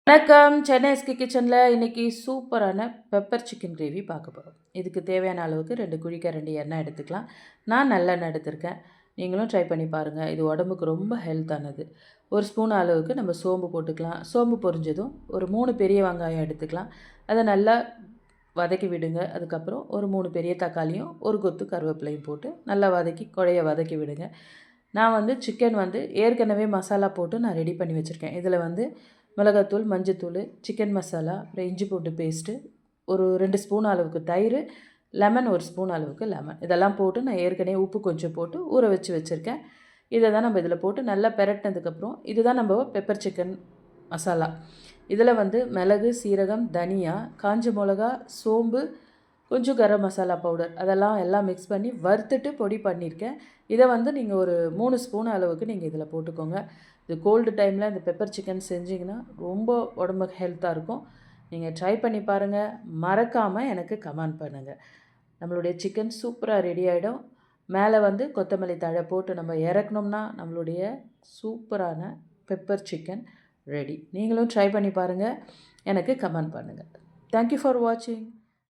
வணக்கம். சென்னை எஸ்கே கிச்சனில் இன்றைக்கி சூப்பரான பெப்பர் சிக்கன் கிரேவி பார்க்க போகிறோம். இதுக்கு தேவையான அளவுக்கு 2 குழிக்கரண்டி எண்ணெய் எடுத்துக்கலாம். நான் நல்லெண்ணெய் எடுத்திருக்கேன். நீங்களும் ட்ரை பண்ணி பாருங்கள். இது உடம்புக்கு ரொம்ப ஹெல்த்தானது. ஒரு ஸ்பூன் அளவுக்கு நம்ம சோம்பு போட்டுக்கலாம். சோம்பு பொரிஞ்சதும் ஒரு 3 பெரிய வெங்காயம் எடுத்துக்கலாம். அதை நல்லா வதக்கி விடுங்க. அதுக்கப்புறம் ஒரு 3 பெரிய தக்காளியும் ஒரு கொத்து கருவேப்பிலையும் போட்டு நல்லா குழைய வதக்கி விடுங்க. நான் சிக்கன் ஏற்கனவே மசாலா போட்டு நான் ரெடி பண்ணி வச்சுருக்கேன். இதில் மிளகாத்தூள், மஞ்சத்தூள், சிக்கன் மசாலா, அப்புறம் இஞ்சி பூண்டு பேஸ்ட்டு, ஒரு 2 ஸ்பூன் அளவுக்கு தயிர், லெமன் 1 ஸ்பூன் அளவுக்கு லெமன் இதெல்லாம் போட்டு நான் ஏற்கனவே உப்பு கொஞ்சம் போட்டு ஊற வச்சுருக்கேன். இதை தான் நம்ம இதில் போட்டு நல்லா பெரட்டினதுக்கப்புறம் இதுதான் நம்ம பெப்பர் சிக்கன் மசாலா. இதில் மிளகு, சீரகம், தனியா, காஞ்ச மிளகா, சோம்பு, கொஞ்சம் கரம் மசாலா பவுடர் எல்லாம் மிக்ஸ் பண்ணி வறுத்துட்டு பொடி பண்ணியிருக்கேன். இதை நீங்கள் ஒரு 3 ஸ்பூன் அளவுக்கு நீங்கள் இதில் போட்டுக்கோங்க. இது கோல்டு டைமில் இந்த பெப்பர் சிக்கன் செஞ்சிங்கன்னா ரொம்ப உடம்புக்கு ஹெல்த்தாக இருக்கும். நீங்கள் ட்ரை பண்ணி பாருங்கள். மறக்காமல் எனக்கு கமெண்ட் பண்ணுங்கள். நம்மளுடைய சிக்கன் சூப்பராக ரெடி ஆகிடும். மேலே கொத்தமல்லி தழை போட்டு நம்ம இறக்கணும்னா நம்மளுடைய சூப்பரான பெப்பர் சிக்கன் ரெடி. நீங்களும் ட்ரை பண்ணி பாருங்கள். எனக்கு கமெண்ட் பண்ணுங்கள். தேங்க்யூ ஃபார் வாட்சிங்.